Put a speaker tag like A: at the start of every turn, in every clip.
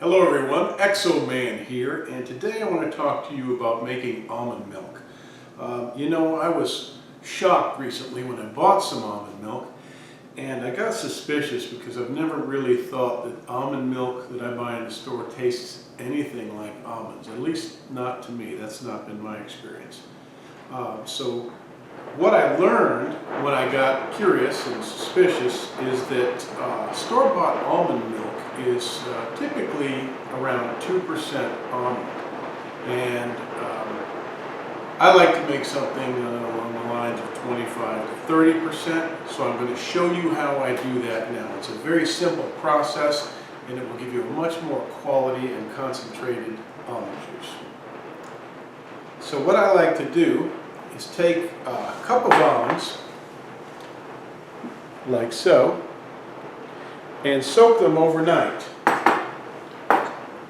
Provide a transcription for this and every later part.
A: Hello everyone, Exo-Man here, and today I want to talk to you about making almond milk. I was shocked recently when I bought some almond milk, and I got suspicious because I've never really thought that almond milk that I buy in the store tastes anything like almonds, at least not to me. That's not been my experience. So what I learned when I got curious and suspicious is that store-bought almond milk is typically around 2% almond, and I like to make something along the lines of 25 to 30%, so I'm going to show you how I do that now. It's a very simple process, and it will give you a much more quality and concentrated almond juice. So what I like to do is take a cup of almonds, like so, and soak them overnight,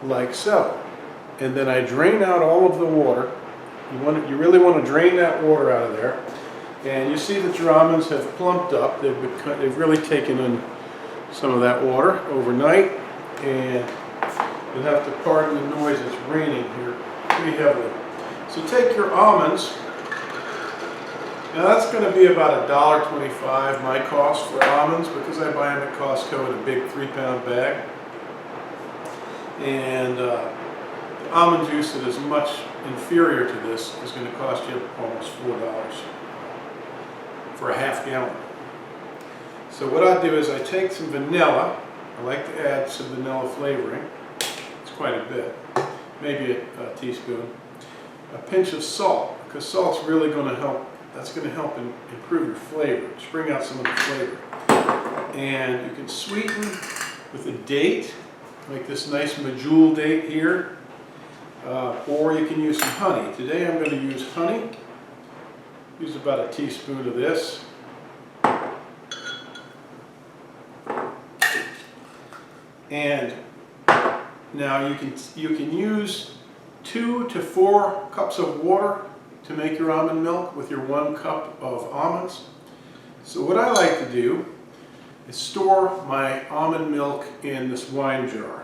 A: like so. And then I drain out all of the water. You really want to drain that water out of there. And you see that your almonds have plumped up. They've really taken in some of that water overnight. And you'll have to pardon the noise, it's raining here pretty heavily. So take your almonds. Now that's going to be about $1.25 my cost for almonds, because I buy them at Costco in a big 3-pound bag. And the almond juice that is much inferior to this is going to cost you almost $4 for a half gallon. So what I do is I take some vanilla. I like to add some vanilla flavoring. It's quite a bit, maybe a teaspoon. A pinch of salt, because salt's really going to help. That's going to help improve your flavor, just bring out some of the flavor. And you can sweeten with a date, like this nice medjool date here, or you can use some honey. Today I'm going to use honey. Use about a teaspoon of this. And now you can use 2 to 4 cups of water to make your almond milk with your 1 cup of almonds. So what I like to do is store my almond milk in this wine jar.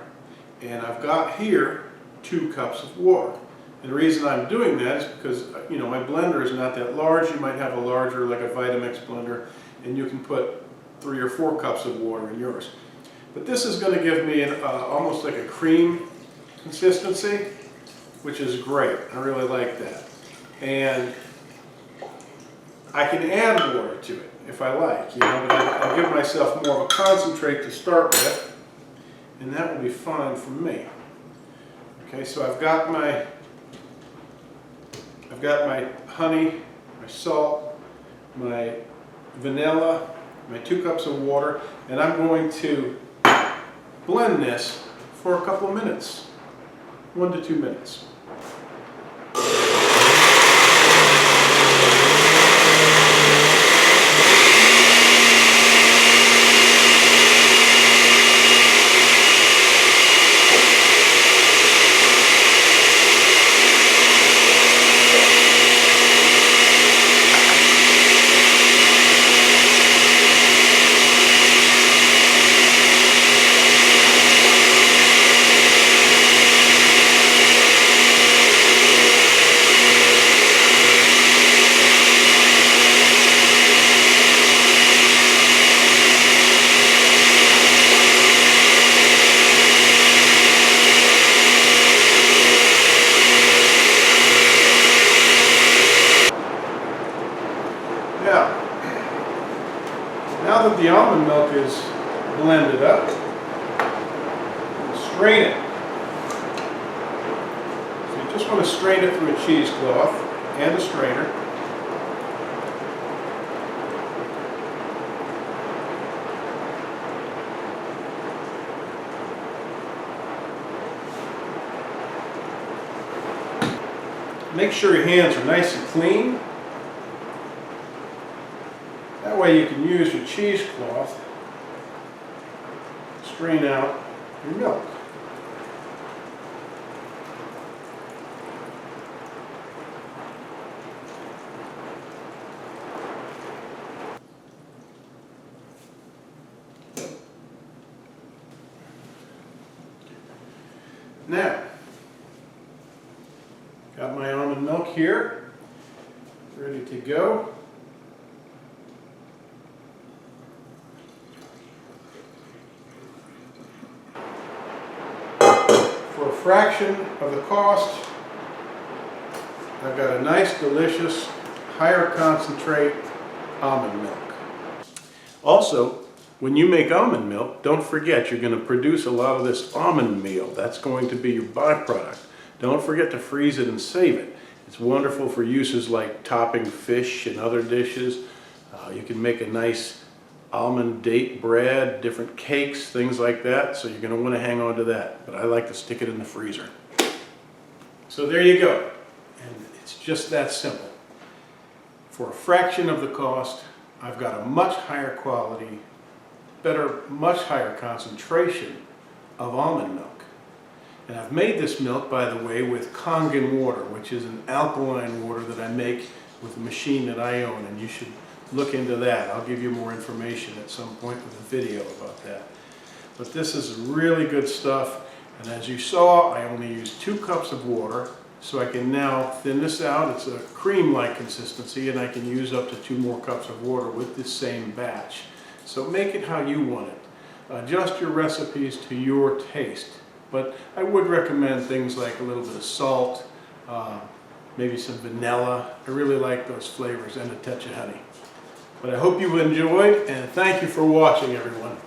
A: And I've got here 2 cups of water. And the reason I'm doing that is because, my blender is not that large. You might have a larger, like a Vitamix blender, and you can put 3 or 4 cups of water in yours. But this is going to give me almost like a cream consistency, which is great. I really like that. And I can add water to it if I like, but I'll give myself more of a concentrate to start with, and that will be fine for me. Okay, so I've got my honey, my salt, my vanilla, my 2 cups of water, and I'm going to blend this for a couple of minutes, 1 to 2 minutes. Now that the almond milk is blended up, strain it. So you just want to strain it through a cheesecloth and a strainer. Make sure your hands are nice and clean. That way you can use your cheesecloth to strain out your milk. Now, got my almond milk here, ready to go. For a fraction of the cost, I've got a nice, delicious, higher concentrate almond milk. Also, when you make almond milk, don't forget you're going to produce a lot of this almond meal. That's going to be your byproduct. Don't forget to freeze it and save it. It's wonderful for uses like topping fish and other dishes. You can make a nice almond date bread, different cakes, things like that. So you're going to want to hang on to that. But I like to stick it in the freezer. So there you go. And it's just that simple. For a fraction of the cost, I've got a much higher quality, much higher concentration of almond milk. And I've made this milk, by the way, with Kangen water, which is an alkaline water that I make with a machine that I own, and you should look into that. I'll give you more information at some point with a video about that. But this is really good stuff, and as you saw, I only used 2 cups of water, so I can now thin this out. It's a cream-like consistency, and I can use up to 2 more cups of water with this same batch. So make it how you want it. Adjust your recipes to your taste. But I would recommend things like a little bit of salt, maybe some vanilla. I really like those flavors, and a touch of honey. But I hope you enjoyed, and thank you for watching, everyone.